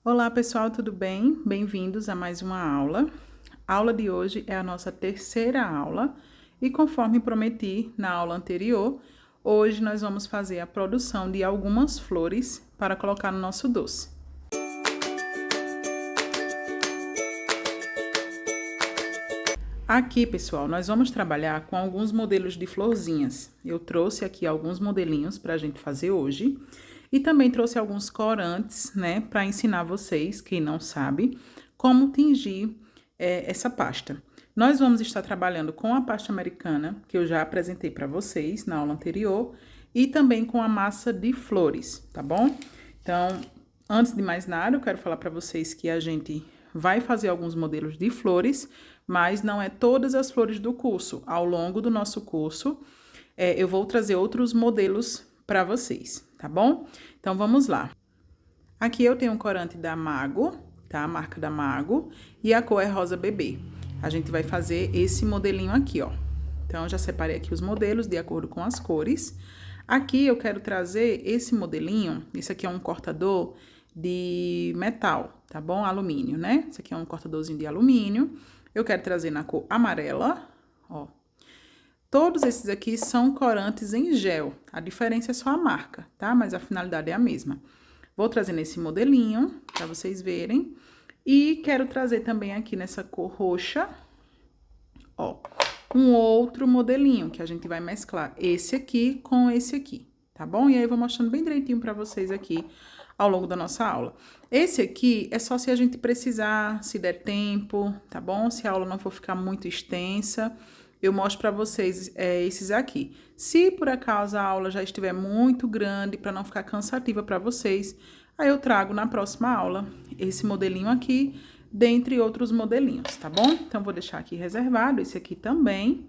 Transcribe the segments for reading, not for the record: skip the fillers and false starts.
Olá pessoal, tudo bem? Bem-vindos a mais uma aula. A aula de hoje é a nossa terceira aula e conforme prometi na aula anterior, hoje nós vamos fazer a produção de algumas flores para colocar no nosso doce. Aqui, pessoal, nós vamos trabalhar com alguns modelos de florzinhas. Eu trouxe aqui alguns modelinhos para a gente fazer hoje. E também trouxe alguns corantes, né, para ensinar vocês, quem não sabe, como tingir essa pasta. Nós vamos estar trabalhando com a pasta americana, que eu já apresentei para vocês na aula anterior, e também com a massa de flores, tá bom? Então, antes de mais nada, eu quero falar para vocês que a gente vai fazer alguns modelos de flores, mas não é todas as flores do curso. Ao longo do nosso curso, eu vou trazer outros modelos para vocês, tá bom? Então, vamos lá. Aqui eu tenho um corante da Mago, tá? A marca da Mago, e a cor é rosa bebê. A gente vai fazer esse modelinho aqui, ó. Então, eu já separei aqui os modelos de acordo com as cores. Aqui eu quero trazer esse modelinho, esse aqui é um cortador de metal, tá bom? Alumínio, né? Esse aqui é um cortadorzinho de alumínio. Eu quero trazer na cor amarela, ó. Todos esses aqui são corantes em gel. A diferença é só a marca, tá? Mas a finalidade é a mesma. Vou trazer nesse modelinho, para vocês verem. E quero trazer também aqui nessa cor roxa, ó, um outro modelinho que a gente vai mesclar esse aqui com esse aqui, tá bom? E aí eu vou mostrando bem direitinho para vocês aqui ao longo da nossa aula. Esse aqui é só se a gente precisar, se der tempo, tá bom? Se a aula não for ficar muito extensa, eu mostro para vocês esses aqui. Se por acaso a aula já estiver muito grande, para não ficar cansativa para vocês, aí eu trago na próxima aula esse modelinho aqui, dentre outros modelinhos, tá bom? Então, vou deixar aqui reservado, esse aqui também.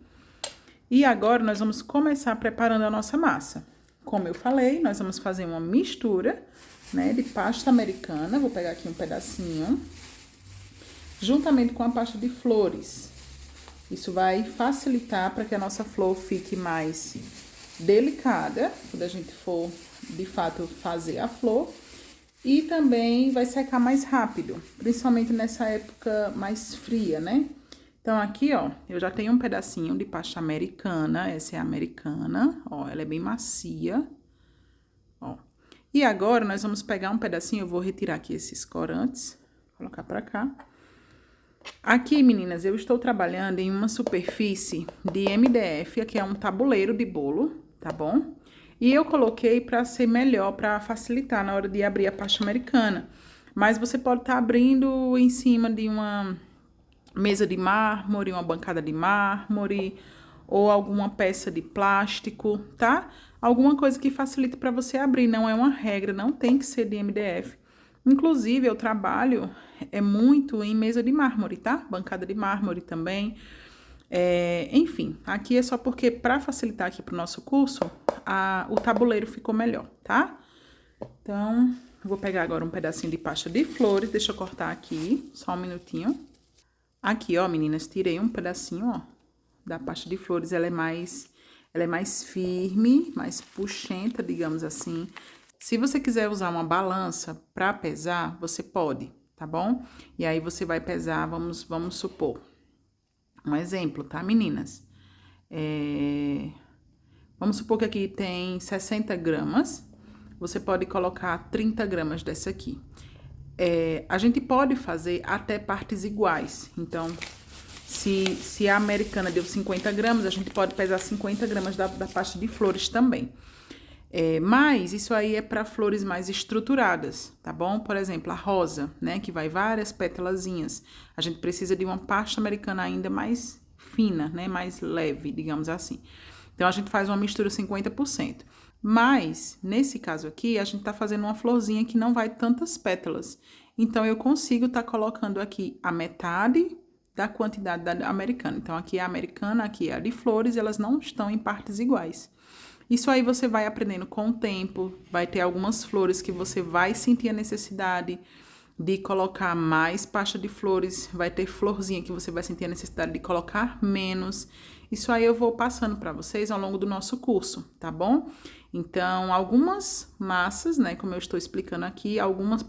E agora, nós vamos começar preparando a nossa massa. Como eu falei, nós vamos fazer uma mistura, né, de pasta americana. Vou pegar aqui um pedacinho, juntamente com a pasta de flores. Isso vai facilitar para que a nossa flor fique mais delicada, quando a gente for, de fato, fazer a flor. E também vai secar mais rápido, principalmente nessa época mais fria, né? Então, aqui, ó, eu já tenho um pedacinho de pasta americana, essa é a americana, ó, ela é bem macia, ó. E agora, nós vamos pegar um pedacinho, eu vou retirar aqui esses corantes, colocar pra cá. Aqui, meninas, eu estou trabalhando em uma superfície de MDF, aqui é um tabuleiro de bolo, tá bom? E eu coloquei para ser melhor, para facilitar na hora de abrir a pasta americana. Mas você pode estar abrindo em cima de uma mesa de mármore, uma bancada de mármore, ou alguma peça de plástico, tá? Alguma coisa que facilite para você abrir, não é uma regra, não tem que ser de MDF. Inclusive, eu trabalho muito em mesa de mármore, tá? Bancada de mármore também. Enfim, aqui é só porque, para facilitar aqui pro nosso curso, o tabuleiro ficou melhor, tá? Então, vou pegar agora um pedacinho de pasta de flores, deixa eu cortar aqui, só um minutinho. Aqui, ó, meninas, tirei um pedacinho, ó, da pasta de flores, ela é mais firme, mais puxenta, digamos assim. Se você quiser usar uma balança para pesar, você pode, tá bom? E aí, você vai pesar, vamos supor, um exemplo, tá, meninas? Vamos supor que aqui tem 60 gramas, você pode colocar 30 gramas dessa aqui. A gente pode fazer até partes iguais, então, se a americana deu 50 gramas, a gente pode pesar 50 gramas da pasta de flores também. Mas isso aí é para flores mais estruturadas, tá bom? Por exemplo, a rosa, né, que vai várias pétalazinhas. A gente precisa de uma pasta americana ainda mais fina, né, mais leve, digamos assim. Então, a gente faz uma mistura 50%. Mas, nesse caso aqui, a gente tá fazendo uma florzinha que não vai tantas pétalas. Então, eu consigo tá colocando aqui a metade da quantidade da americana. Então, aqui é a americana, aqui é a de flores, elas não estão em partes iguais. Isso aí você vai aprendendo com o tempo, vai ter algumas flores que você vai sentir a necessidade de colocar mais pasta de flores, vai ter florzinha que você vai sentir a necessidade de colocar menos. Isso aí eu vou passando para vocês ao longo do nosso curso, tá bom? Então, algumas massas, né, como eu estou explicando aqui,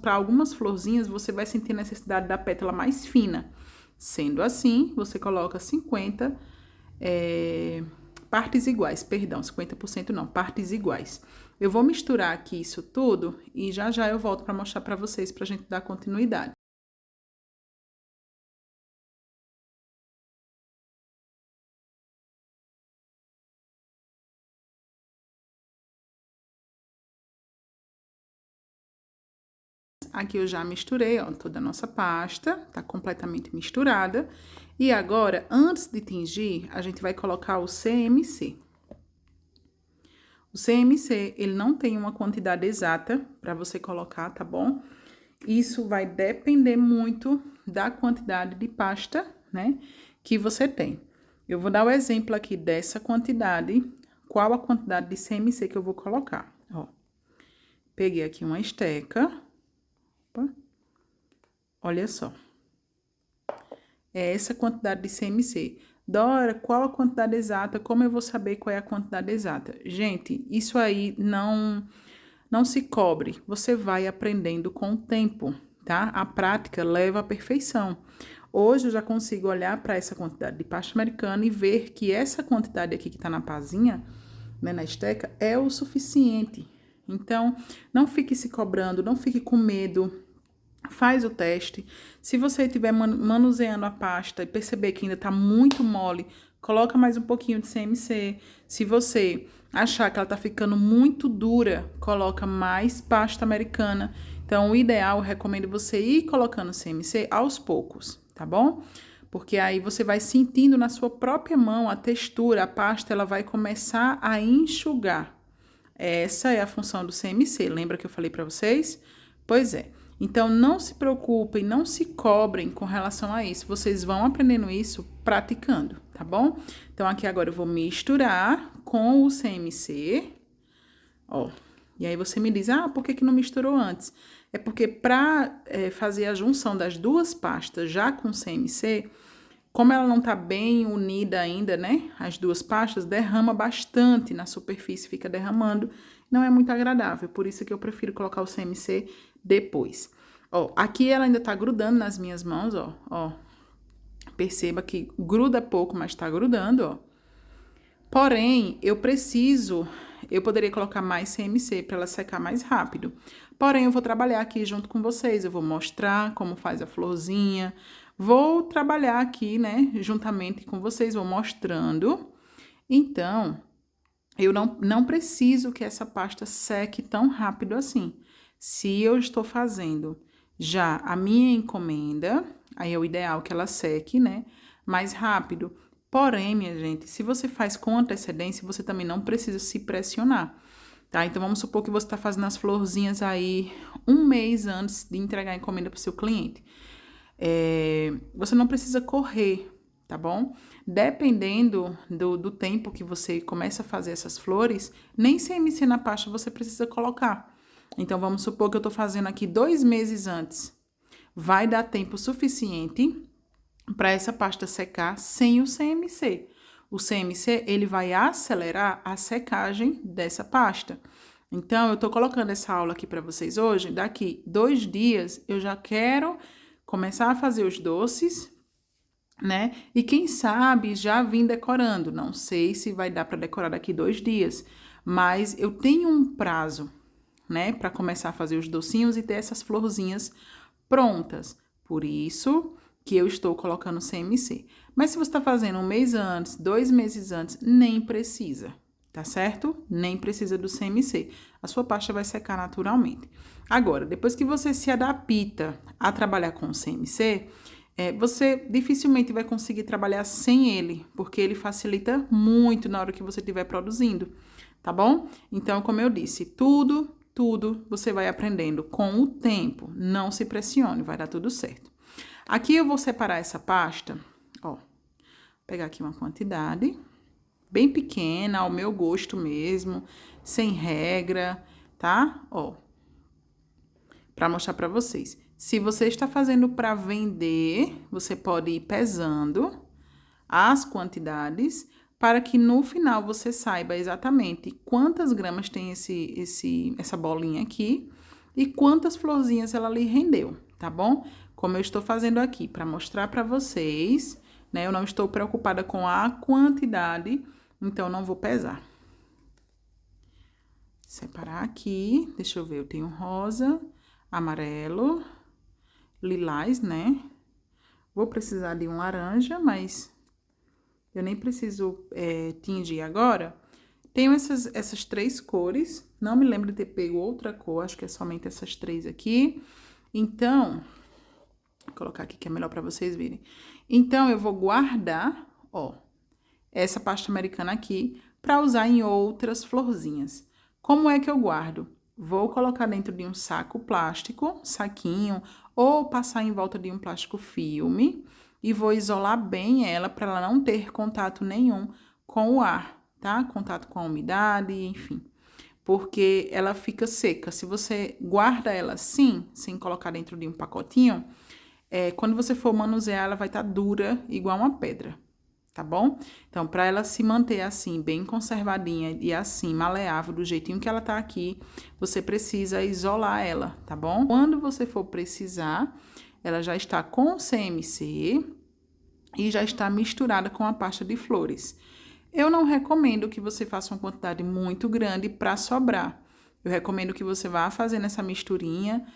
para algumas florzinhas você vai sentir necessidade da pétala mais fina. Sendo assim, você coloca 50 partes iguais, perdão, 50% não, partes iguais. Eu vou misturar aqui isso tudo e já já eu volto para mostrar para vocês, para a gente dar continuidade. Aqui eu já misturei, ó, toda a nossa pasta, tá completamente misturada. E agora, antes de tingir, a gente vai colocar o CMC. O CMC, ele não tem uma quantidade exata para você colocar, tá bom? Isso vai depender muito da quantidade de pasta, né, que você tem. Eu vou dar o exemplo aqui dessa quantidade, qual a quantidade de CMC que eu vou colocar, ó. Peguei aqui uma esteca. Opa. Olha só. É essa quantidade de CMC. Dora, qual a quantidade exata? Como eu vou saber qual é a quantidade exata? Gente, isso aí não se cobre. Você vai aprendendo com o tempo, tá? A prática leva à perfeição. Hoje eu já consigo olhar para essa quantidade de pasta americana e ver que essa quantidade aqui que tá na pazinha, né, na esteca, é o suficiente. Então, não fique se cobrando, não fique com medo. Faz o teste. Se você estiver manuseando a pasta e perceber que ainda está muito mole, coloca mais um pouquinho de CMC. Se você achar que ela está ficando muito dura, coloca mais pasta americana. Então, o ideal, eu recomendo você ir colocando CMC aos poucos, tá bom? Porque aí você vai sentindo na sua própria mão a textura, a pasta, ela vai começar a enxugar. Essa é a função do CMC. Lembra que eu falei para vocês? Pois é. Então, não se preocupem, não se cobrem com relação a isso. Vocês vão aprendendo isso praticando, tá bom? Então, aqui agora eu vou misturar com o CMC, ó. E aí você me diz, por que não misturou antes? É porque para fazer a junção das duas pastas já com CMC, como ela não tá bem unida ainda, né? As duas pastas, derrama bastante na superfície, fica derramando. Não é muito agradável, por isso que eu prefiro colocar o CMC depois. Ó, aqui ela ainda tá grudando nas minhas mãos, ó. Perceba que gruda pouco, mas tá grudando, ó. Porém, eu poderia colocar mais CMC para ela secar mais rápido. Porém, eu vou trabalhar aqui junto com vocês, eu vou mostrar como faz a florzinha, vou trabalhar aqui, né, juntamente com vocês, vou mostrando. Então, eu não preciso que essa pasta seque tão rápido assim. Se eu estou fazendo já a minha encomenda, aí é o ideal que ela seque, né, mais rápido. Porém, minha gente, se você faz com antecedência, você também não precisa se pressionar, tá? Então, vamos supor que você está fazendo as florzinhas aí um mês antes de entregar a encomenda para o seu cliente. Você não precisa correr, tá bom? Dependendo do tempo que você começa a fazer essas flores, nem CMC na pasta você precisa colocar. Então, vamos supor que eu tô fazendo aqui 2 meses antes. Vai dar tempo suficiente para essa pasta secar sem o CMC. O CMC, ele vai acelerar a secagem dessa pasta. Então, eu tô colocando essa aula aqui para vocês hoje. Daqui 2 dias, eu já quero começar a fazer os doces, né? E quem sabe já vim decorando. Não sei se vai dar para decorar daqui 2 dias, mas eu tenho um prazo, né, para começar a fazer os docinhos e ter essas florzinhas prontas. Por isso que eu estou colocando CMC. Mas se você está fazendo um mês antes, 2 meses antes, nem precisa, tá certo? Nem precisa do CMC. A sua pasta vai secar naturalmente. Agora, depois que você se adapta a trabalhar com o CMC, você dificilmente vai conseguir trabalhar sem ele, porque ele facilita muito na hora que você estiver produzindo, tá bom? Então, como eu disse, tudo você vai aprendendo com o tempo. Não se pressione, vai dar tudo certo. Aqui eu vou separar essa pasta, ó. Pegar aqui uma quantidade bem pequena, ao meu gosto mesmo, sem regra, tá? Ó. Para mostrar para vocês. Se você está fazendo para vender, você pode ir pesando as quantidades para que no final você saiba exatamente quantas gramas tem essa bolinha aqui e quantas florzinhas ela lhe rendeu, tá bom? Como eu estou fazendo aqui para mostrar para vocês, né? Eu não estou preocupada com a quantidade, então não vou pesar. Separar aqui, deixa eu ver, eu tenho rosa, amarelo, lilás, né? Vou precisar de um laranja, mas eu nem preciso tingir agora. Tenho essas três cores, não me lembro de ter pego outra cor, acho que é somente essas três aqui. Então, vou colocar aqui que é melhor para vocês verem. Então, eu vou guardar, ó, essa pasta americana aqui para usar em outras florzinhas. Como é que eu guardo? Vou colocar dentro de um saco plástico, saquinho, ou passar em volta de um plástico filme e vou isolar bem ela para ela não ter contato nenhum com o ar, tá? Contato com a umidade, enfim. Porque ela fica seca. Se você guarda ela assim, sem colocar dentro de um pacotinho, quando você for manusear, ela vai estar dura, igual uma pedra, tá bom? Então, para ela se manter assim, bem conservadinha e assim, maleável, do jeitinho que ela tá aqui, você precisa isolar ela, tá bom? Quando você for precisar, ela já está com CMC e já está misturada com a pasta de flores. Eu não recomendo que você faça uma quantidade muito grande para sobrar. Eu recomendo que você vá fazendo essa misturinha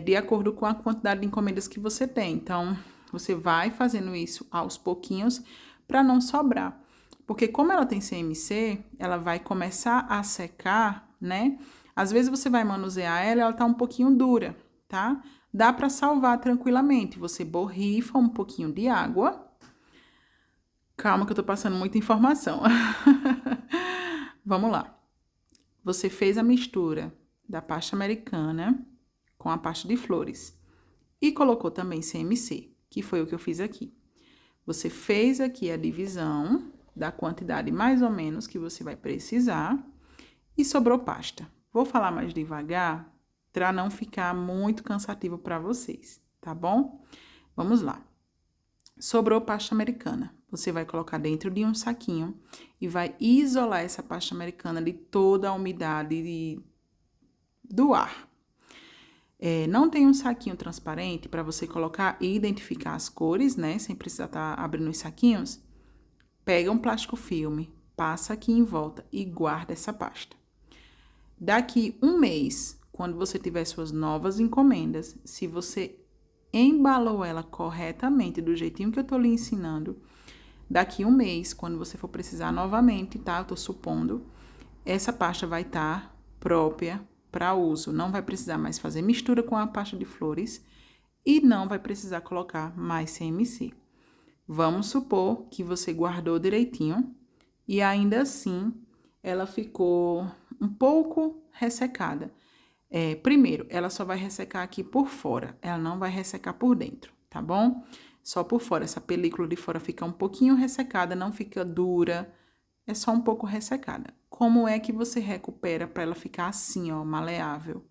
de acordo com a quantidade de encomendas que você tem. Então, você vai fazendo isso aos pouquinhos para não sobrar. Porque como ela tem CMC, ela vai começar a secar, né? Às vezes você vai manusear ela tá um pouquinho dura, tá? Dá para salvar tranquilamente. Você borrifa um pouquinho de água. Calma que eu tô passando muita informação. Vamos lá. Você fez a mistura da pasta americana com a pasta de flores e colocou também CMC, que foi o que eu fiz aqui. Você fez aqui a divisão da quantidade mais ou menos que você vai precisar e sobrou pasta. Vou falar mais devagar para não ficar muito cansativo para vocês, tá bom? Vamos lá. Sobrou pasta americana. Você vai colocar dentro de um saquinho e vai isolar essa pasta americana de toda a umidade do ar. Não tem um saquinho transparente para você colocar e identificar as cores, né? Sem precisar estar abrindo os saquinhos. Pega um plástico filme, passa aqui em volta e guarda essa pasta. Daqui um mês, quando você tiver suas novas encomendas, se você embalou ela corretamente, do jeitinho que eu tô lhe ensinando, daqui um mês, quando você for precisar novamente, tá? Eu tô supondo, essa pasta vai estar própria para uso. Não vai precisar mais fazer mistura com a pasta de flores e não vai precisar colocar mais CMC. Vamos supor que você guardou direitinho e ainda assim ela ficou um pouco ressecada. Primeiro, ela só vai ressecar aqui por fora, ela não vai ressecar por dentro, tá bom? Só por fora, essa película de fora fica um pouquinho ressecada, não fica dura, é só um pouco ressecada. Como é que você recupera para ela ficar assim, ó, maleável?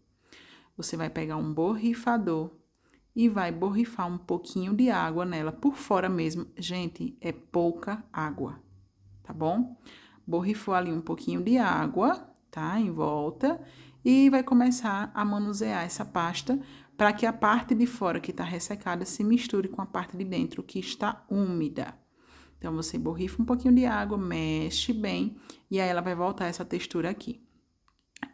Você vai pegar um borrifador e vai borrifar um pouquinho de água nela, por fora mesmo. Gente, é pouca água, tá bom? Borrifou ali um pouquinho de água, tá? Em volta. E vai começar a manusear essa pasta para que a parte de fora que está ressecada se misture com a parte de dentro que está úmida. Então, você borrifa um pouquinho de água, mexe bem e aí ela vai voltar essa textura aqui.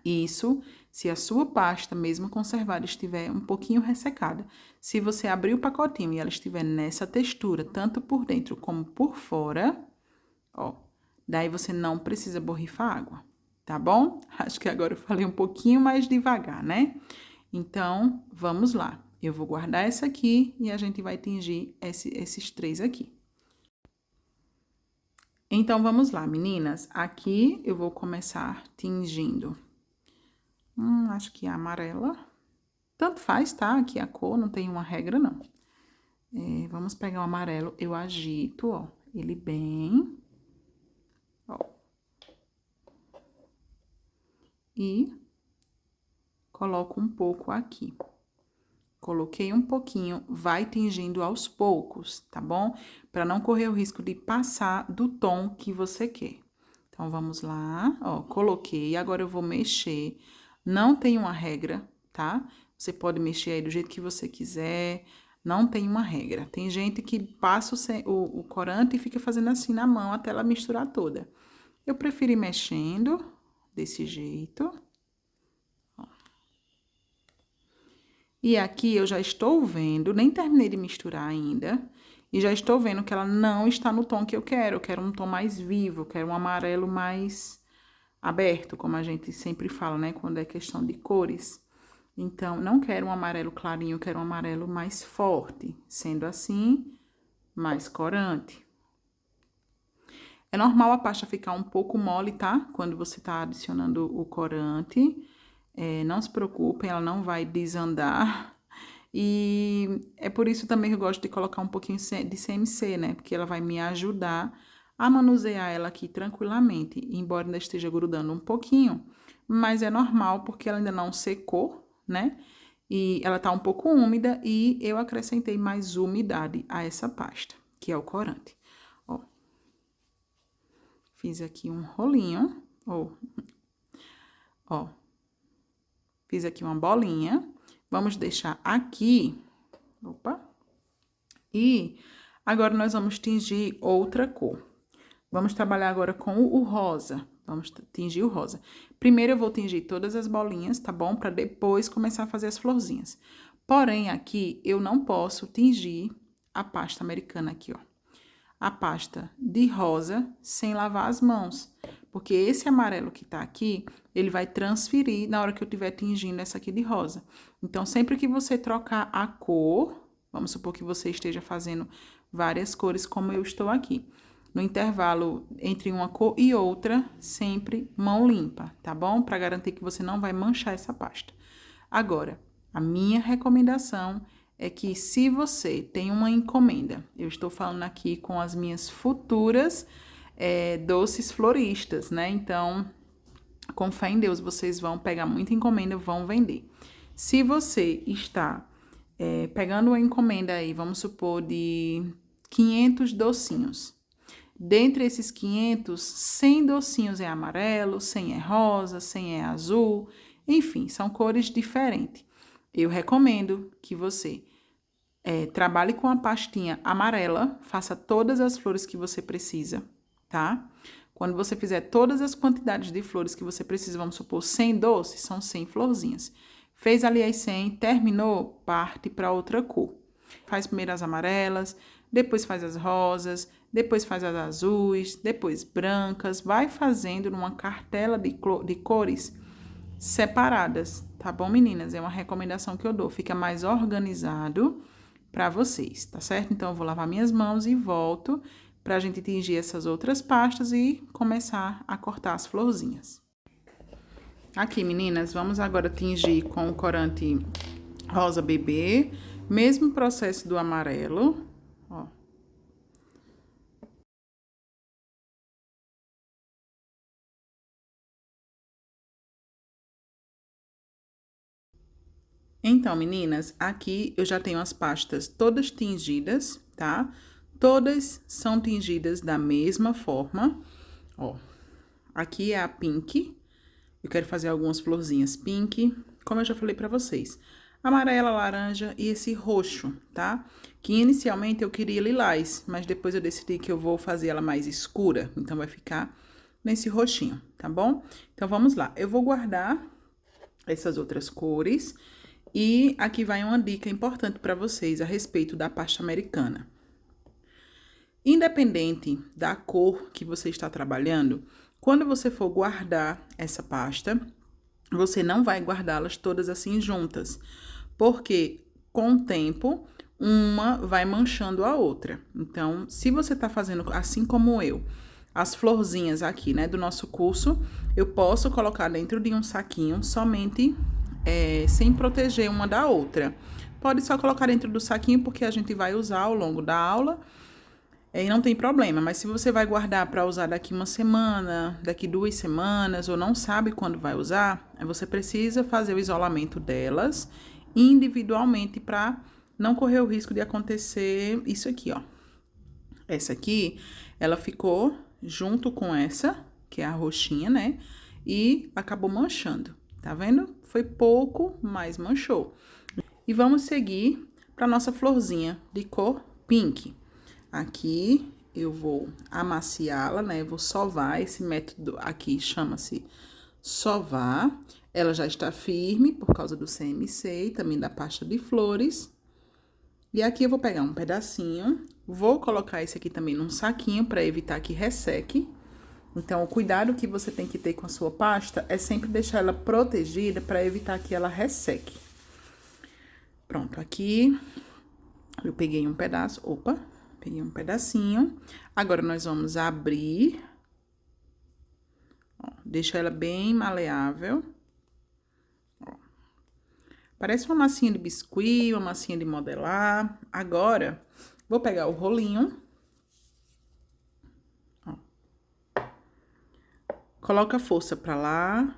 Isso se a sua pasta, mesmo conservada, estiver um pouquinho ressecada. Se você abrir o pacotinho e ela estiver nessa textura, tanto por dentro como por fora, ó, daí você não precisa borrifar água, tá bom? Acho que agora eu falei um pouquinho mais devagar, né? Então, vamos lá. Eu vou guardar essa aqui e a gente vai tingir esses três aqui. Então, vamos lá, meninas. Aqui eu vou começar tingindo. Acho que é amarela. Tanto faz, tá? Aqui a cor, não tem uma regra, não. Vamos pegar o amarelo, eu agito, ó, ele bem. Ó. E coloco um pouco aqui. Coloquei um pouquinho, vai tingindo aos poucos, tá bom? Para não correr o risco de passar do tom que você quer. Então, vamos lá, ó, coloquei, agora eu vou mexer. Não tem uma regra, tá? Você pode mexer aí do jeito que você quiser, não tem uma regra. Tem gente que passa o corante e fica fazendo assim na mão até ela misturar toda. Eu prefiro ir mexendo desse jeito. E aqui eu já estou vendo, nem terminei de misturar ainda, e já estou vendo que ela não está no tom que eu quero. Eu quero um tom mais vivo, eu quero um amarelo mais aberto, como a gente sempre fala, né? Quando é questão de cores. Então, não quero um amarelo clarinho, eu quero um amarelo mais forte. Sendo assim, mais corante. É normal a pasta ficar um pouco mole, tá? Quando você tá adicionando o corante. Não se preocupem, ela não vai desandar. E é por isso também que eu gosto de colocar um pouquinho de CMC, né? Porque ela vai me ajudar a manusear ela aqui tranquilamente, embora ainda esteja grudando um pouquinho. Mas é normal, porque ela ainda não secou, né? E ela tá um pouco úmida e eu acrescentei mais umidade a essa pasta, que é o corante. Ó, fiz aqui um rolinho, ó, fiz aqui uma bolinha. Vamos deixar aqui, opa, e agora nós vamos tingir outra cor. Vamos trabalhar agora com o rosa, vamos tingir o rosa. Primeiro eu vou tingir todas as bolinhas, tá bom? Para depois começar a fazer as florzinhas. Porém, aqui eu não posso tingir a pasta americana aqui, ó. A pasta de rosa sem lavar as mãos, porque esse amarelo que tá aqui, ele vai transferir na hora que eu estiver tingindo essa aqui de rosa. Então, sempre que você trocar a cor, vamos supor que você esteja fazendo várias cores como eu estou aqui. No intervalo entre uma cor e outra, sempre mão limpa, tá bom? Para garantir que você não vai manchar essa pasta. Agora, a minha recomendação é que se você tem uma encomenda, eu estou falando aqui com as minhas futuras doces floristas, né? Então, com fé em Deus, vocês vão pegar muita encomenda, vão vender. Se você está pegando uma encomenda aí, vamos supor, de 500 docinhos. Dentre esses 500, 100 docinhos é amarelo, 100 é rosa, 100 é azul, enfim, são cores diferentes. Eu recomendo que você trabalhe com a pastinha amarela, faça todas as flores que você precisa, tá? Quando você fizer todas as quantidades de flores que você precisa, vamos supor 100 doces, são 100 florzinhas. Fez ali as 100, terminou, parte para outra cor. Faz primeiro as amarelas, depois faz as rosas, depois faz as azuis, depois brancas, vai fazendo numa cartela de cores separadas, tá bom, meninas? É uma recomendação que eu dou, fica mais organizado para vocês, tá certo? Então, eu vou lavar minhas mãos e volto pra gente tingir essas outras pastas e começar a cortar as florzinhas. Aqui, meninas, vamos agora tingir com o corante rosa bebê, mesmo processo do amarelo, ó. Então, meninas, aqui eu já tenho as pastas todas tingidas, tá? Todas são tingidas da mesma forma, ó. Aqui é a pink, eu quero fazer algumas florzinhas pink, como eu já falei pra vocês. Amarela, laranja e esse roxo, tá? Que inicialmente eu queria lilás, mas depois eu decidi que eu vou fazer ela mais escura, então vai ficar nesse roxinho, tá bom? Então, vamos lá. Eu vou guardar essas outras cores e aqui vai uma dica importante para vocês a respeito da pasta americana. Independente da cor que você está trabalhando, quando você for guardar essa pasta, você não vai guardá-las todas assim juntas, porque com o tempo uma vai manchando a outra. Então, se você tá fazendo assim como eu, as florzinhas aqui, né, do nosso curso, eu posso colocar dentro de um saquinho somente sem proteger uma da outra. Pode só colocar dentro do saquinho porque a gente vai usar ao longo da aula. E não tem problema, mas se você vai guardar para usar daqui uma semana, daqui 2 semanas, ou não sabe quando vai usar, você precisa fazer o isolamento delas individualmente para não correr o risco de acontecer isso aqui, ó. Essa aqui, ela ficou junto com essa, que é a roxinha, né? E acabou manchando, tá vendo? Foi pouco, mas manchou. E vamos seguir para nossa florzinha de cor pink. Aqui eu vou amaciá-la, né? Eu vou sovar, esse método aqui chama-se sovar. Ela já está firme por causa do CMC e também da pasta de flores. E aqui eu vou pegar um pedacinho, vou colocar esse aqui também num saquinho para evitar que resseque. Então, o cuidado que você tem que ter com a sua pasta é sempre deixar ela protegida para evitar que ela resseque. Pronto, aqui eu peguei um pedaço, peguei um pedacinho. Agora, nós vamos abrir, ó, deixa ela bem maleável. Parece uma massinha de biscuit, uma massinha de modelar. Agora, vou pegar o rolinho. Ó. Coloca a força pra lá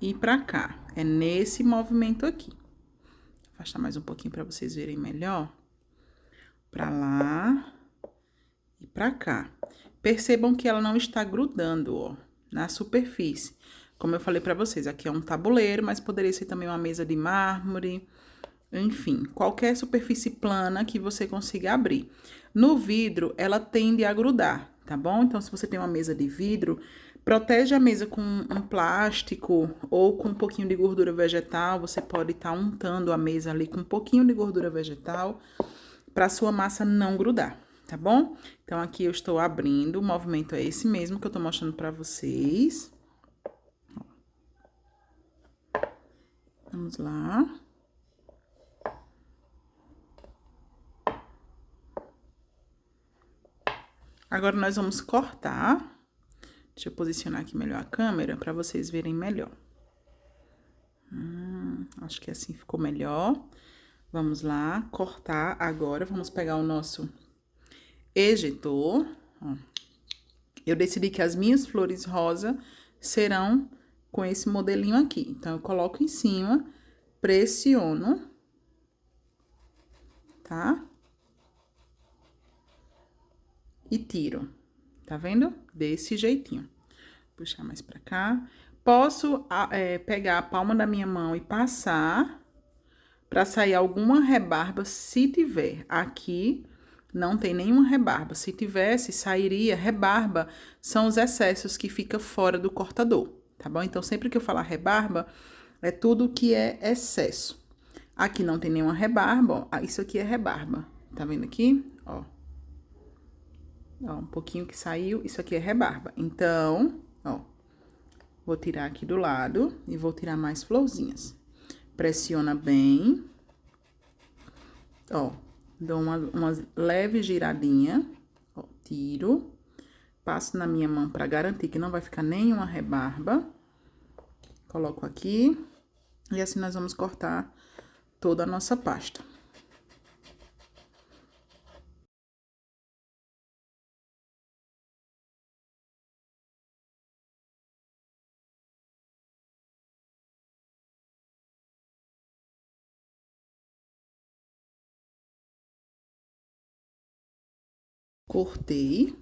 e pra cá. É nesse movimento aqui. Vou afastar mais um pouquinho pra vocês verem melhor. Pra lá e pra cá. Percebam que ela não está grudando, ó, na superfície. Como eu falei pra vocês, aqui é um tabuleiro, mas poderia ser também uma mesa de mármore. Enfim, qualquer superfície plana que você consiga abrir. No vidro, ela tende a grudar, tá bom? Então, se você tem uma mesa de vidro, protege a mesa com um plástico ou com um pouquinho de gordura vegetal. Você pode estar untando a mesa ali com um pouquinho de gordura vegetal para sua massa não grudar, tá bom? Então, aqui eu estou abrindo, o movimento é esse mesmo que eu tô mostrando para vocês. Vamos lá. Agora, nós vamos cortar. Deixa eu posicionar aqui melhor a câmera para vocês verem melhor. Acho que assim ficou melhor. Vamos lá, cortar agora. Vamos pegar o nosso ejetor. Ó. Eu decidi que as minhas flores rosa serão com esse modelinho aqui. Então, eu coloco em cima, pressiono, tá? E tiro, tá vendo? Desse jeitinho. Puxar mais pra cá. Posso pegar a palma da minha mão e passar pra sair alguma rebarba, se tiver. Aqui não tem nenhuma rebarba. Se tivesse, sairia. Rebarba são os excessos que fica fora do cortador, tá bom? Então, sempre que eu falar rebarba, é tudo que é excesso. Aqui não tem nenhuma rebarba, ó. Isso aqui é rebarba. Tá vendo aqui? Ó. Ó, um pouquinho que saiu, isso aqui é rebarba. Então, ó, vou tirar aqui do lado e vou tirar mais florzinhas. Pressiona bem. Ó, dou uma leve giradinha. Ó, tiro. Passo na minha mão pra garantir que não vai ficar nenhuma rebarba. Coloco aqui. E assim nós vamos cortar toda a nossa pasta. Cortei.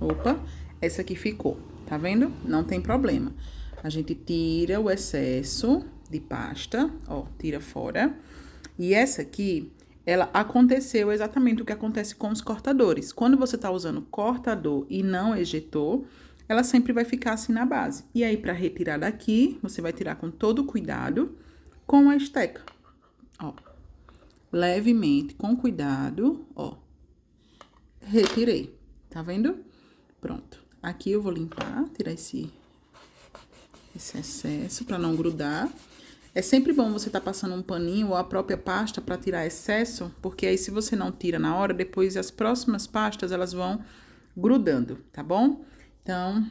Opa, essa aqui ficou, tá vendo? Não tem problema. A gente tira o excesso de pasta, ó, tira fora. E essa aqui, ela aconteceu exatamente o que acontece com os cortadores. Quando você tá usando cortador e não ejetor, ela sempre vai ficar assim na base. E aí, pra retirar daqui, você vai tirar com todo cuidado com a esteca, ó. Levemente, com cuidado, ó. Retirei, tá vendo? Pronto. Aqui eu vou limpar, tirar esse excesso pra não grudar. É sempre bom você tá passando um paninho ou a própria pasta pra tirar excesso, porque aí se você não tira na hora, depois as próximas pastas elas vão grudando, tá bom? Então,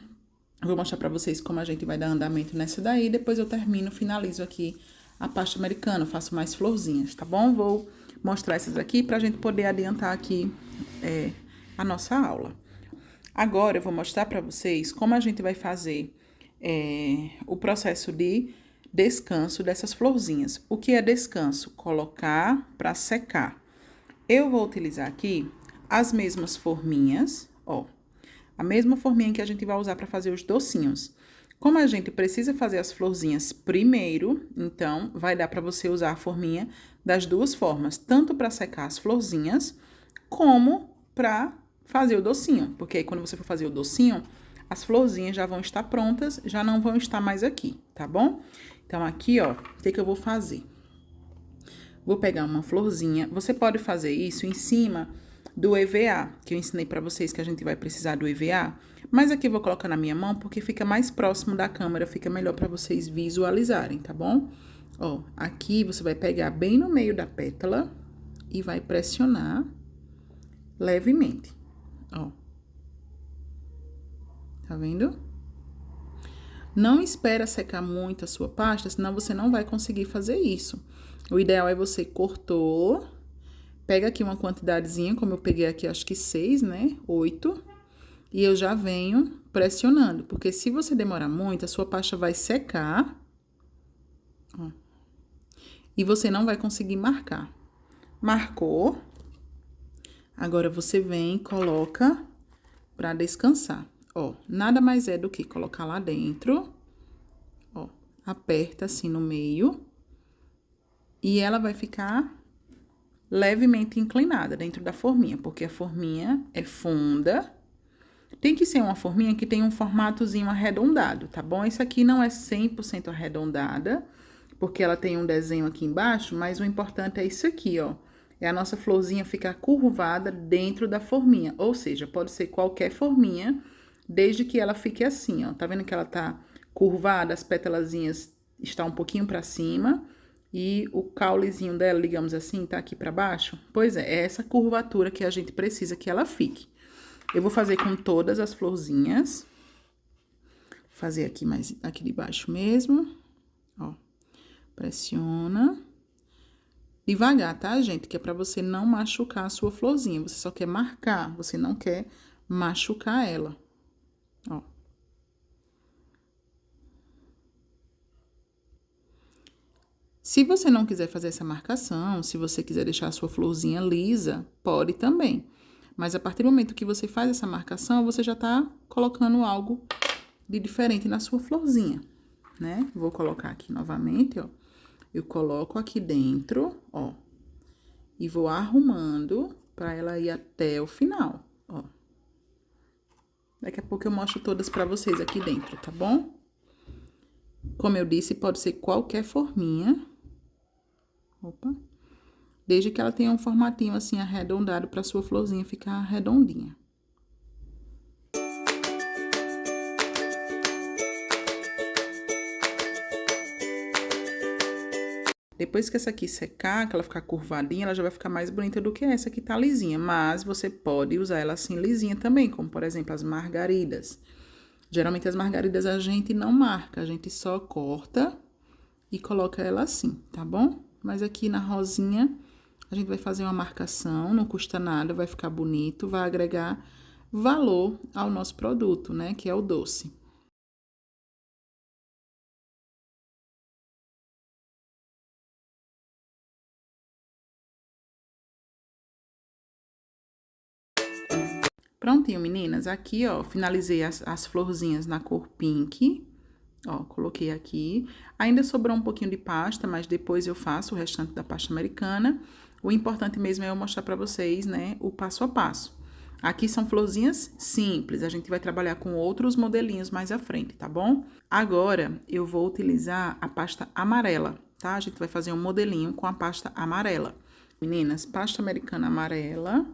eu vou mostrar pra vocês como a gente vai dar andamento nessa daí, depois eu termino, finalizo aqui a pasta americana, faço mais florzinhas, tá bom? Vou mostrar essas aqui pra gente poder adiantar aqui a nossa aula. Agora, eu vou mostrar pra vocês como a gente vai fazer o processo de descanso dessas florzinhas. O que é descanso? Colocar para secar. Eu vou utilizar aqui as mesmas forminhas, ó. A mesma forminha que a gente vai usar para fazer os docinhos. Como a gente precisa fazer as florzinhas primeiro, então vai dar para você usar a forminha das duas formas, tanto para secar as florzinhas, como para fazer o docinho. Porque aí quando você for fazer o docinho, as florzinhas já vão estar prontas, já não vão estar mais aqui, tá bom? Então, aqui, ó, o que eu vou fazer? Vou pegar uma florzinha. Você pode fazer isso em cima do EVA, que eu ensinei pra vocês que a gente vai precisar do EVA. Mas aqui eu vou colocar na minha mão, porque fica mais próximo da câmera, fica melhor pra vocês visualizarem, tá bom? Ó, aqui você vai pegar bem no meio da pétala e vai pressionar levemente, ó. Tá vendo? Não espera secar muito a sua pasta, senão você não vai conseguir fazer isso. O ideal é você cortou, pega aqui uma quantidadezinha, como eu peguei aqui, acho que 6, né? 8. E eu já venho pressionando, porque se você demorar muito, a sua pasta vai secar, ó, e você não vai conseguir marcar. Marcou. Agora, você vem e coloca pra descansar. Ó, nada mais é do que colocar lá dentro, ó, aperta assim no meio, e ela vai ficar levemente inclinada dentro da forminha, porque a forminha é funda. Tem que ser uma forminha que tem um formatozinho arredondado, tá bom? Isso aqui não é 100% arredondada, porque ela tem um desenho aqui embaixo, mas o importante é isso aqui, ó. É a nossa florzinha ficar curvada dentro da forminha, ou seja, pode ser qualquer forminha, desde que ela fique assim, ó. Tá vendo que ela tá curvada, as pétalazinhas estão um pouquinho pra cima e o caulezinho dela, digamos assim, tá aqui pra baixo? Pois é essa curvatura que a gente precisa que ela fique. Eu vou fazer com todas as florzinhas. Vou fazer aqui mais aqui de baixo mesmo, ó. Pressiona. Devagar, tá, gente? Que é pra você não machucar a sua florzinha. Você só quer marcar, você não quer machucar ela. Ó. Se você não quiser fazer essa marcação, se você quiser deixar a sua florzinha lisa, pode também. Mas a partir do momento que você faz essa marcação, você já tá colocando algo de diferente na sua florzinha, né? Vou colocar aqui novamente, ó. Eu coloco aqui dentro, ó. E vou arrumando pra ela ir até o final, ó. Daqui a pouco eu mostro todas pra vocês aqui dentro, tá bom? Como eu disse, pode ser qualquer forminha. Opa. Desde que ela tenha um formatinho assim arredondado pra sua florzinha ficar redondinha. Depois que essa aqui secar, que ela ficar curvadinha, ela já vai ficar mais bonita do que essa que tá lisinha. Mas você pode usar ela assim lisinha também, como por exemplo as margaridas. Geralmente as margaridas a gente não marca, a gente só corta e coloca ela assim, tá bom? Mas aqui na rosinha a gente vai fazer uma marcação, não custa nada, vai ficar bonito, vai agregar valor ao nosso produto, né? Que é o doce. Prontinho, meninas. Aqui, ó, finalizei as florzinhas na cor pink. Ó, coloquei aqui. Ainda sobrou um pouquinho de pasta, mas depois eu faço o restante da pasta americana. O importante mesmo é eu mostrar pra vocês, né, o passo a passo. Aqui são florzinhas simples, a gente vai trabalhar com outros modelinhos mais à frente, tá bom? Agora, eu vou utilizar a pasta amarela, tá? A gente vai fazer um modelinho com a pasta amarela. Meninas, pasta americana amarela.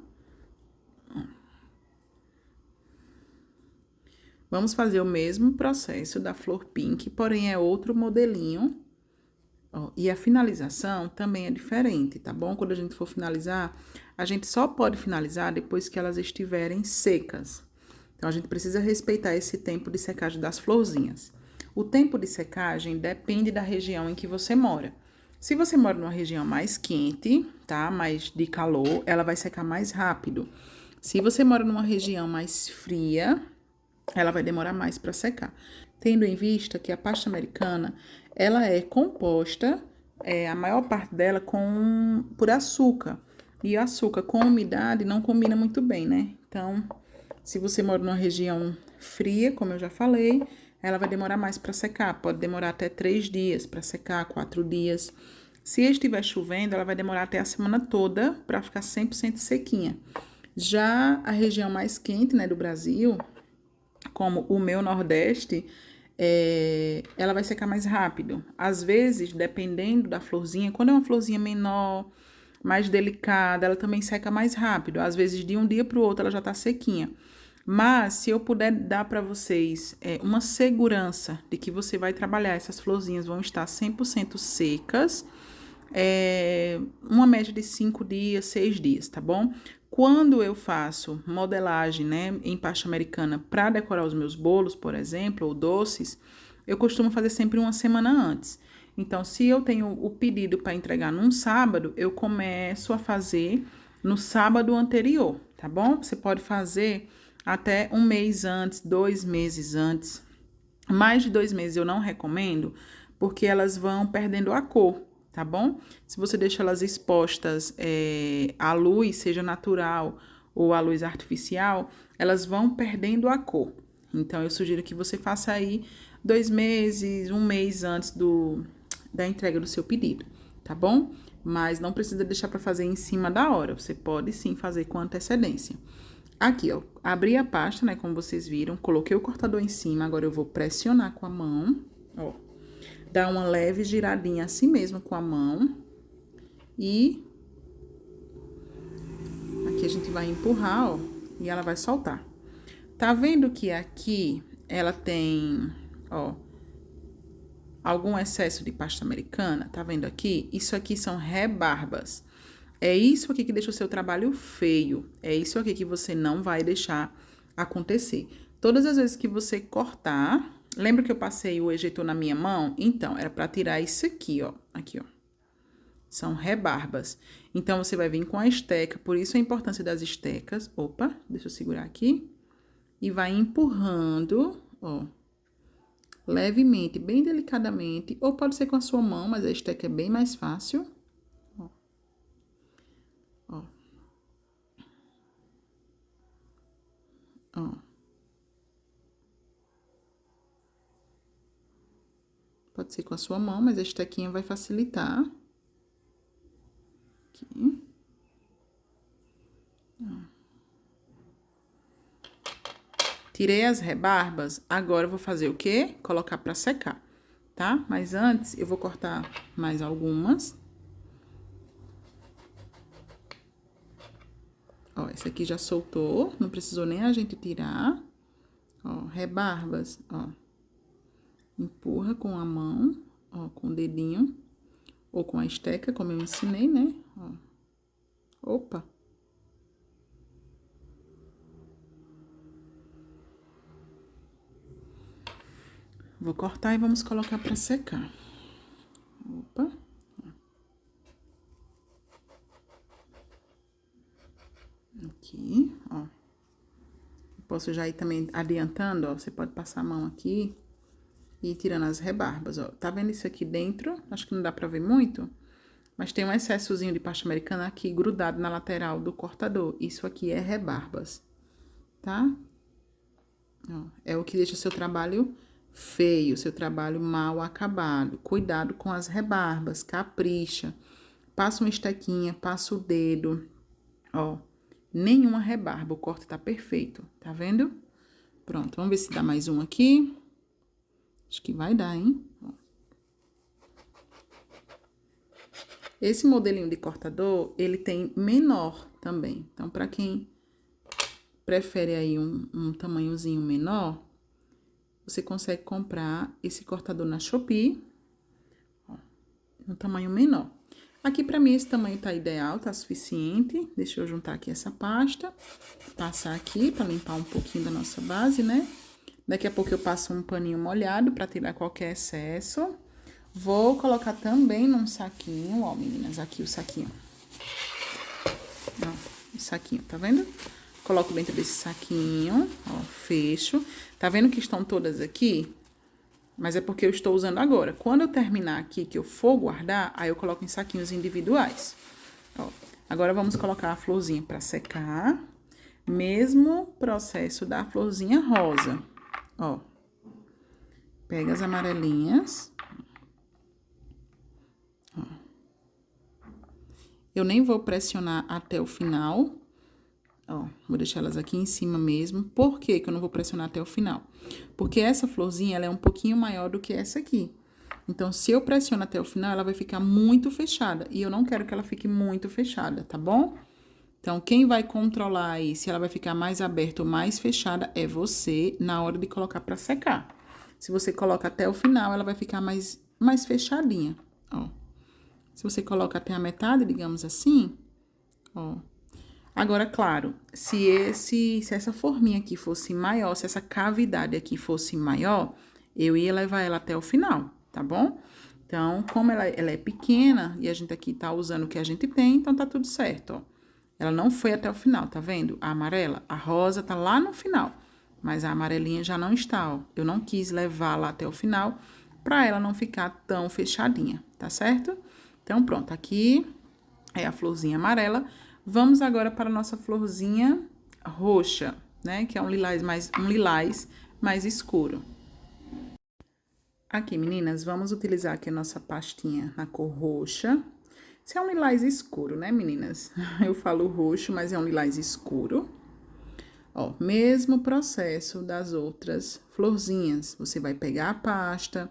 Vamos fazer o mesmo processo da flor pink, porém é outro modelinho. Ó, e a finalização também é diferente, tá bom? Quando a gente for finalizar, a gente só pode finalizar depois que elas estiverem secas. Então, a gente precisa respeitar esse tempo de secagem das florzinhas. O tempo de secagem depende da região em que você mora. Se você mora numa região mais quente, tá? Mais de calor, ela vai secar mais rápido. Se você mora numa região mais fria, ela vai demorar mais para secar. tendo em vista que a pasta americana, ela é composta, a maior parte dela, por açúcar. E açúcar com umidade não combina muito bem, né? Então, se você mora numa região fria, como eu já falei, ela vai demorar mais para secar. Pode demorar até 3 dias para secar, 4 dias. Se estiver chovendo, ela vai demorar até a semana toda para ficar 100% sequinha. Já a região mais quente, né, do Brasil, como o meu Nordeste, ela vai secar mais rápido. Às vezes, dependendo da florzinha, quando é uma florzinha menor, mais delicada, ela também seca mais rápido. Às vezes, de um dia para o outro, ela já tá sequinha. Mas, se eu puder dar para vocês uma segurança de que você vai trabalhar, essas florzinhas vão estar 100% secas, uma média de 5 dias, 6 dias, tá bom? Quando eu faço modelagem, né, em pasta americana para decorar os meus bolos, por exemplo, ou doces, eu costumo fazer sempre uma semana antes. Então, se eu tenho o pedido para entregar num sábado, eu começo a fazer no sábado anterior, tá bom? Você pode fazer até um mês antes, 2 meses antes. Mais de 2 meses eu não recomendo, porque elas vão perdendo a cor, tá bom? Se você deixa elas expostas à luz, seja natural ou à luz artificial, elas vão perdendo a cor. Então, eu sugiro que você faça aí 2 meses, um mês antes da entrega do seu pedido, tá bom? Mas não precisa deixar para fazer em cima da hora, você pode sim fazer com antecedência. Aqui, ó, abri a pasta, né, como vocês viram, coloquei o cortador em cima, agora eu vou pressionar com a mão, ó. Dar uma leve giradinha assim mesmo com a mão. E aqui a gente vai empurrar, ó, e ela vai soltar. Tá vendo que aqui ela tem, ó, algum excesso de pasta americana? Tá vendo aqui? Isso aqui são rebarbas. É isso aqui que deixa o seu trabalho feio. É isso aqui que você não vai deixar acontecer. Todas as vezes que você cortar, lembra que eu passei o ejeitor na minha mão? Então, era para tirar isso aqui, ó. Aqui, ó. São rebarbas. Então, você vai vir com a esteca, por isso a importância das estecas. Opa, deixa eu segurar aqui. E vai empurrando, ó. Levemente, bem delicadamente. Ou pode ser com a sua mão, mas a esteca é bem mais fácil. Ó. Pode ser com a sua mão, mas a estequinha vai facilitar. Aqui. Ó. Tirei as rebarbas, agora eu vou fazer o quê? Colocar pra secar, tá? Mas antes, eu vou cortar mais algumas. Ó, esse aqui já soltou, não precisou nem a gente tirar. Ó, rebarbas, ó. Empurra com a mão, ó, com o dedinho. Ou com a esteca, como eu ensinei, né? Ó. Opa! Vou cortar e vamos colocar pra secar. Opa! Aqui, ó. Posso já ir também adiantando, ó. Você pode passar a mão aqui e ir tirando as rebarbas, ó. Tá vendo isso aqui dentro? Acho que não dá pra ver muito, mas tem um excessozinho de pasta americana aqui grudado na lateral do cortador. Isso aqui é rebarbas, tá? Ó, é o que deixa o seu trabalho feio, seu trabalho mal acabado. Cuidado com as rebarbas, capricha. Passa uma estequinha, passa o dedo, ó. Nenhuma rebarba, o corte tá perfeito, tá vendo? Pronto, vamos ver se dá mais um aqui. Acho que vai dar, hein? Ó. Esse modelinho de cortador, ele tem menor também. Então, pra quem prefere aí um tamanhozinho menor, você consegue comprar esse cortador na Shopee, ó, um tamanho menor. Aqui, pra mim, esse tamanho tá ideal, tá suficiente. Deixa eu juntar aqui essa pasta, passar aqui pra limpar um pouquinho da nossa base, né? Daqui a pouco eu passo um paninho molhado pra tirar qualquer excesso. Vou colocar também num saquinho, ó, meninas, aqui o saquinho. Ó, o saquinho, tá vendo? Coloco dentro desse saquinho, ó, fecho. Tá vendo que estão todas aqui? Mas é porque eu estou usando agora. Quando eu terminar aqui, que eu for guardar, aí eu coloco em saquinhos individuais. Ó, agora vamos colocar a florzinha para secar. Mesmo processo da florzinha rosa. Ó, pega as amarelinhas. Ó. Eu nem vou pressionar até o final. Ó, vou deixar elas aqui em cima mesmo. Por que que eu não vou pressionar até o final? Porque essa florzinha, ela é um pouquinho maior do que essa aqui. Então, se eu pressiono até o final, ela vai ficar muito fechada. E eu não quero que ela fique muito fechada, tá bom? Então, quem vai controlar aí se ela vai ficar mais aberta ou mais fechada é você na hora de colocar pra secar. Se você coloca até o final, ela vai ficar mais fechadinha, ó. Se você coloca até a metade, digamos assim, ó. Agora, claro, se essa forminha aqui fosse maior, se essa cavidade aqui fosse maior, eu ia levar ela até o final, tá bom? Então, como ela é pequena e a gente aqui tá usando o que a gente tem, então tá tudo certo, ó. Ela não foi até o final, tá vendo? A amarela, a rosa tá lá no final, mas a amarelinha já não está, ó. Eu não quis levar lá até o final pra ela não ficar tão fechadinha, tá certo? Então, pronto, aqui é a florzinha amarela. Vamos agora para a nossa florzinha roxa, né? Que é um lilás mais escuro. Aqui, meninas, vamos utilizar aqui a nossa pastinha na cor roxa. Esse é um lilás escuro, né, meninas? Eu falo roxo, mas é um lilás escuro. Ó, mesmo processo das outras florzinhas. Você vai pegar a pasta.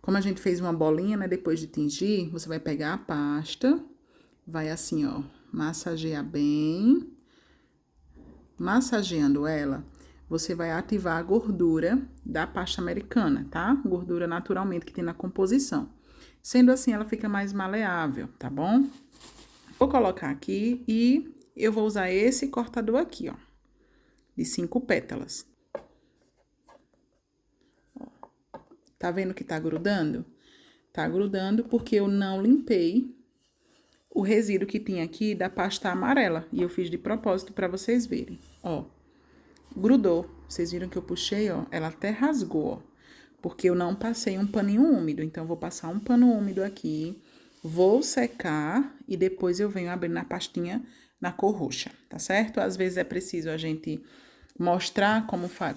Como a gente fez uma bolinha, né, depois de tingir, você vai pegar a pasta, vai assim, ó, massagear bem. Massageando ela, você vai ativar a gordura da pasta americana, tá? Gordura naturalmente que tem na composição. Sendo assim, ela fica mais maleável, tá bom? Vou colocar aqui e eu vou usar esse cortador aqui, ó, de 5 pétalas. Ó, tá vendo que tá grudando? Tá grudando porque eu não limpei o resíduo que tinha aqui da pasta amarela. E eu fiz de propósito pra vocês verem, ó. Grudou. Vocês viram que eu puxei, ó, ela até rasgou, ó. Porque eu não passei um paninho úmido. Então, eu vou passar um pano úmido aqui, vou secar e depois eu venho abrir na pastinha na cor roxa, tá certo? Às vezes é preciso a gente mostrar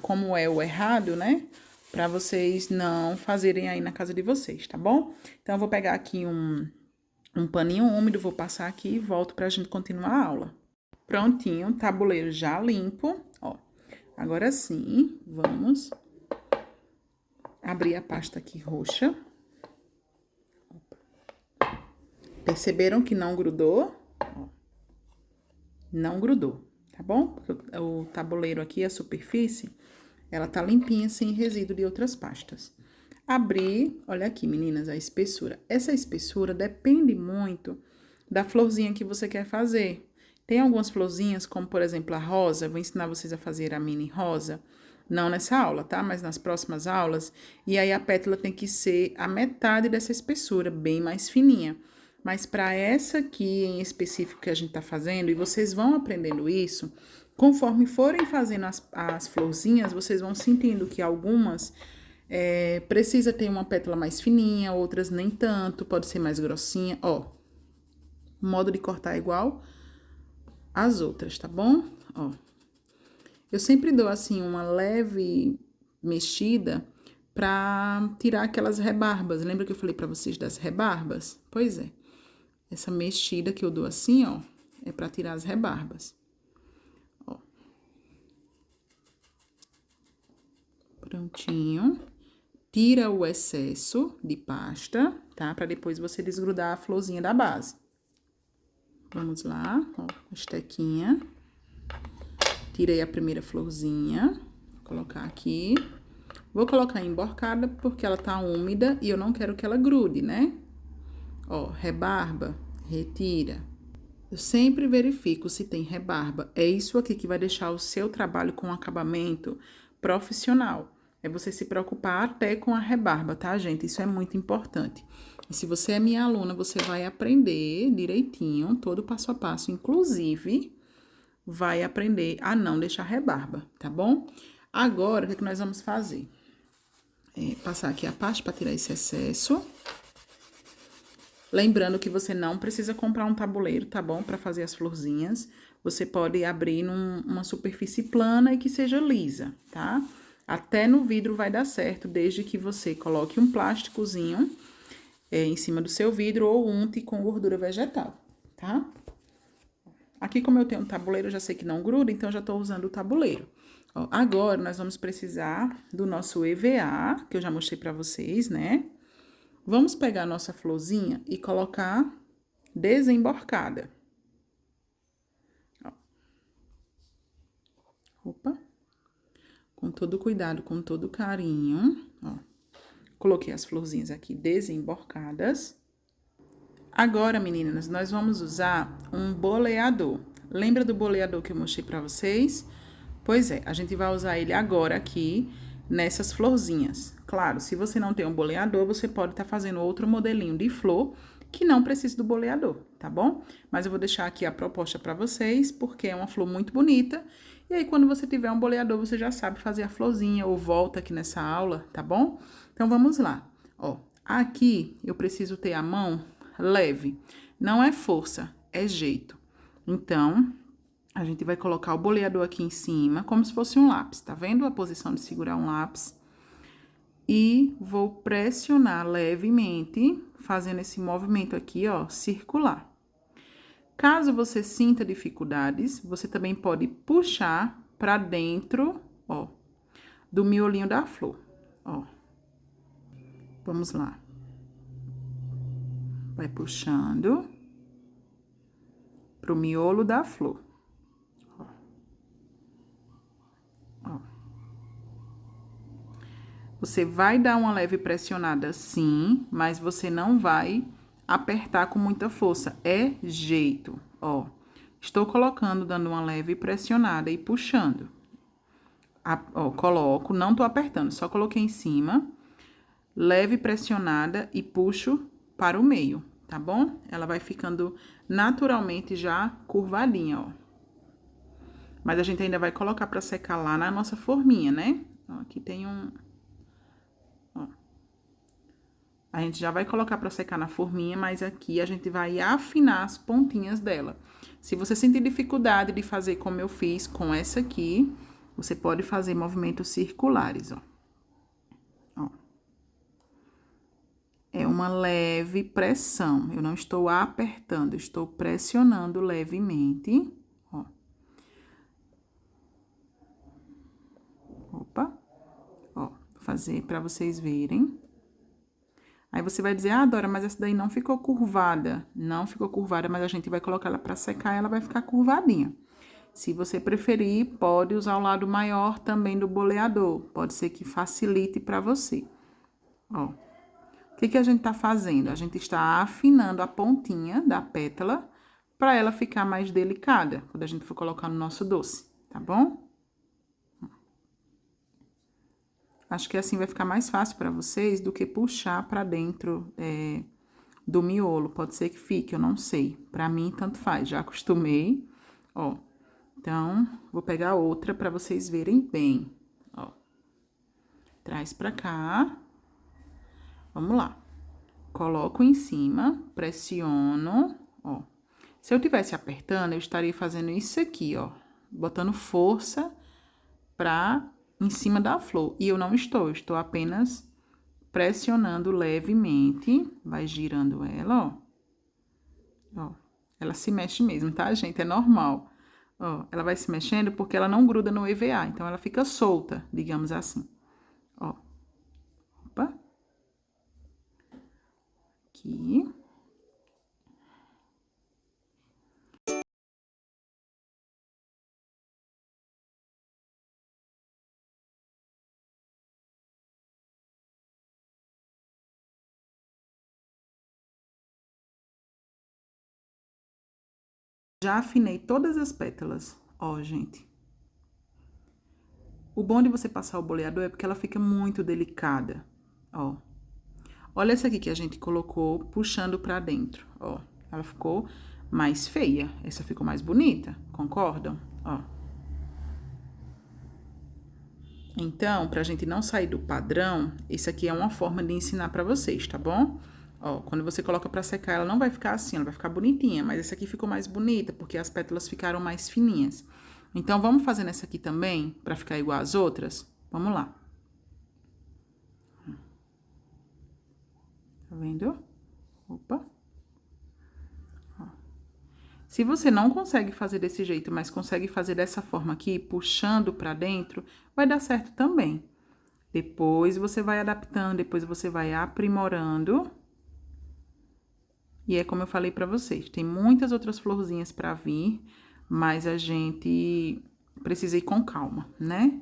como é o errado, né? Pra vocês não fazerem aí na casa de vocês, tá bom? Então, eu vou pegar aqui um paninho úmido, vou passar aqui e volto pra gente continuar a aula. Prontinho, tabuleiro já limpo, ó. Agora sim, vamos abrir a pasta aqui roxa. Perceberam que não grudou? Ó, não grudou, tá bom? Porque o tabuleiro aqui, a superfície, ela tá limpinha, sem resíduo de outras pastas. Abrir, olha aqui, meninas, a espessura. Essa espessura depende muito da florzinha que você quer fazer. Tem algumas florzinhas, como por exemplo a rosa, vou ensinar vocês a fazer a mini rosa. Não nessa aula, tá? Mas nas próximas aulas. E aí a pétala tem que ser a metade dessa espessura, bem mais fininha. Mas para essa aqui em específico que a gente tá fazendo, e vocês vão aprendendo isso, conforme forem fazendo as florzinhas, vocês vão sentindo que algumas precisa ter uma pétala mais fininha, outras nem tanto, pode ser mais grossinha. Ó, o modo de cortar é igual às outras, tá bom? Ó, eu sempre dou assim uma leve mexida pra tirar aquelas rebarbas. Lembra que eu falei pra vocês das rebarbas? Pois é. Essa mexida que eu dou assim, ó, é pra tirar as rebarbas. Ó. Prontinho. Tira o excesso de pasta, tá? Pra depois você desgrudar a florzinha da base. Vamos lá, ó, estequinha. Tirei a primeira florzinha, vou colocar aqui. Vou colocar emborcada porque ela tá úmida e eu não quero que ela grude, né? Ó, rebarba, retira. Eu sempre verifico se tem rebarba. É isso aqui que vai deixar o seu trabalho com acabamento profissional. É você se preocupar até com a rebarba, tá, gente? Isso é muito importante. E se você é minha aluna, você vai aprender direitinho, todo passo a passo, inclusive vai aprender a não deixar rebarba, tá bom? Agora, o que é que nós vamos fazer? passar aqui a parte para tirar esse excesso. Lembrando que você não precisa comprar um tabuleiro, tá bom? Para fazer as florzinhas. Você pode abrir numa superfície plana e que seja lisa, tá? Até no vidro vai dar certo, desde que você coloque um plásticozinho em cima do seu vidro ou unte com gordura vegetal, tá? Aqui, como eu tenho um tabuleiro, eu já sei que não gruda, então eu já tô usando o tabuleiro. Ó, agora, nós vamos precisar do nosso EVA, que eu já mostrei pra vocês, né? Vamos pegar a nossa florzinha e colocar desemborcada. Ó. Opa. Com todo cuidado, com todo carinho, ó. Coloquei as florzinhas aqui desemborcadas. Agora, meninas, nós vamos usar um boleador. Lembra do boleador que eu mostrei pra vocês? Pois é, a gente vai usar ele agora aqui nessas florzinhas. Claro, se você não tem um boleador, você pode estar fazendo outro modelinho de flor que não precisa do boleador, tá bom? Mas eu vou deixar aqui a proposta pra vocês, porque é uma flor muito bonita. E aí, quando você tiver um boleador, você já sabe fazer a florzinha ou volta aqui nessa aula, tá bom? Então, vamos lá. Ó, aqui eu preciso ter a mão leve. Não é força, é jeito. Então, a gente vai colocar o boleador aqui em cima, como se fosse um lápis, tá vendo a posição de segurar um lápis? E vou pressionar levemente, fazendo esse movimento aqui, ó, circular. Caso você sinta dificuldades, você também pode puxar pra dentro, ó, do miolinho da flor, ó. Vamos lá. Vai puxando pro miolo da flor. Você vai dar uma leve pressionada sim, mas você não vai apertar com muita força. É jeito, ó. Estou colocando, dando uma leve pressionada e puxando. Ó, coloco, não tô apertando, só coloquei em cima. Leve pressionada e puxo para o meio, tá bom? Ela vai ficando naturalmente já curvadinha, ó. Mas a gente ainda vai colocar para secar lá na nossa forminha, né? Ó, aqui tem um... A gente já vai colocar para secar na forminha, mas aqui a gente vai afinar as pontinhas dela. Se você sentir dificuldade de fazer como eu fiz com essa aqui, você pode fazer movimentos circulares, ó. Ó. É uma leve pressão. Eu não estou apertando, estou pressionando levemente, ó. Opa. Ó, vou fazer para vocês verem. Aí você vai dizer, ah, Dora, mas essa daí não ficou curvada. Não ficou curvada, mas a gente vai colocar ela pra secar e ela vai ficar curvadinha. Se você preferir, pode usar o lado maior também do boleador. Pode ser que facilite pra você. Ó. O que que a gente tá fazendo? A gente está afinando a pontinha da pétala pra ela ficar mais delicada quando a gente for colocar no nosso doce, tá bom? Acho que assim vai ficar mais fácil para vocês do que puxar para dentro do miolo. Pode ser que fique, eu não sei. Para mim, tanto faz, já acostumei. Ó, então, vou pegar outra para vocês verem bem. Ó, traz para cá. Vamos lá. Coloco em cima, pressiono, ó. Se eu tivesse apertando, eu estaria fazendo isso aqui, ó. Botando força em cima da flor. E eu não estou, eu estou apenas pressionando levemente. Vai girando ela, ó. Ó, ela se mexe mesmo, tá, gente? É normal. Ó, ela vai se mexendo porque ela não gruda no EVA, então ela fica solta, digamos assim. Ó. Opa. Aqui. Já afinei todas as pétalas, ó, gente. O bom de você passar o boleador é porque ela fica muito delicada, ó. Olha essa aqui que a gente colocou puxando pra dentro, ó. Ela ficou mais feia, essa ficou mais bonita, concordam? Ó. Então, pra gente não sair do padrão, isso aqui é uma forma de ensinar pra vocês, tá bom? Ó, quando você coloca pra secar, ela não vai ficar assim, ela vai ficar bonitinha, mas essa aqui ficou mais bonita, porque as pétalas ficaram mais fininhas. Então, vamos fazer nessa aqui também, pra ficar igual às outras? Vamos lá. Tá vendo? Opa. Ó. Se você não consegue fazer desse jeito, mas consegue fazer dessa forma aqui, puxando pra dentro, vai dar certo também. Depois você vai adaptando, depois você vai aprimorando. E é como eu falei pra vocês, tem muitas outras florzinhas pra vir, mas a gente precisa ir com calma, né?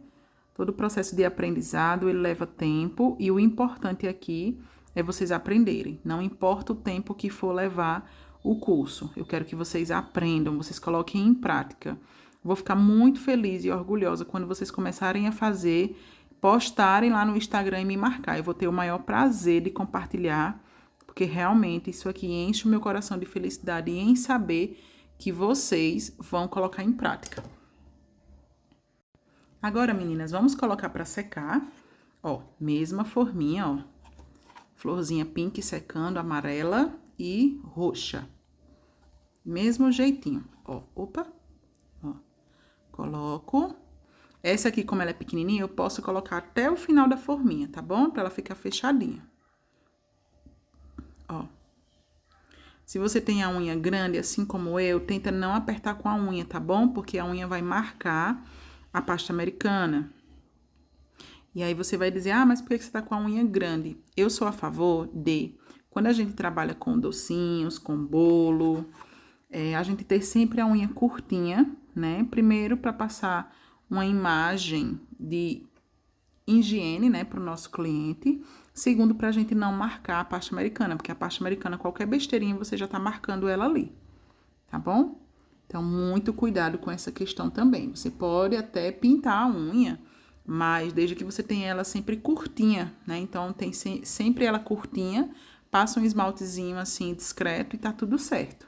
Todo o processo de aprendizado, ele leva tempo e o importante aqui é vocês aprenderem. Não importa o tempo que for levar o curso. Eu quero que vocês aprendam, vocês coloquem em prática. Vou ficar muito feliz e orgulhosa quando vocês começarem a fazer, postarem lá no Instagram e me marcar. Eu vou ter o maior prazer de compartilhar, porque realmente isso aqui enche o meu coração de felicidade em saber que vocês vão colocar em prática. Agora, meninas, vamos colocar pra secar. Ó, mesma forminha, ó. Florzinha pink secando, amarela e roxa. Mesmo jeitinho, ó. Opa, ó. Coloco. Essa aqui, como ela é pequenininha, eu posso colocar até o final da forminha, tá bom? Pra ela ficar fechadinha. Ó. Se você tem a unha grande, assim como eu, tenta não apertar com a unha, tá bom? Porque a unha vai marcar a pasta americana. E aí você vai dizer, ah, mas por que você tá com a unha grande? Eu sou a favor de, quando a gente trabalha com docinhos, com bolo, a gente ter sempre a unha curtinha, né? Primeiro, para passar uma imagem de higiene, né, para o nosso cliente. Segundo, para a gente não marcar a pasta americana, porque a pasta americana, qualquer besteirinha, você já tá marcando ela ali, tá bom? Então, muito cuidado com essa questão também. Você pode até pintar a unha, mas desde que você tenha ela sempre curtinha, né? Então, tem sempre ela curtinha, passa um esmaltezinho assim, discreto e tá tudo certo.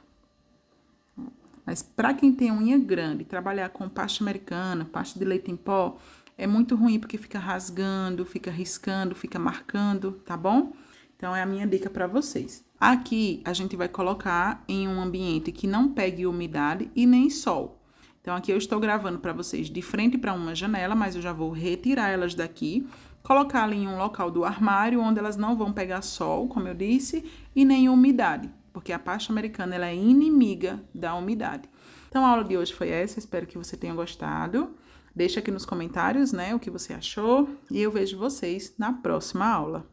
Mas para quem tem unha grande, trabalhar com pasta americana, pasta de leite em pó, é muito ruim porque fica rasgando, fica riscando, fica marcando, tá bom? Então, é a minha dica para vocês. Aqui, a gente vai colocar em um ambiente que não pegue umidade e nem sol. Então, aqui eu estou gravando para vocês de frente para uma janela, mas eu já vou retirar elas daqui, colocar ali em um local do armário onde elas não vão pegar sol, como eu disse, e nem umidade, porque a pasta americana ela é inimiga da umidade. Então, a aula de hoje foi essa, espero que você tenha gostado. Deixa aqui nos comentários, né, o que você achou, e eu vejo vocês na próxima aula.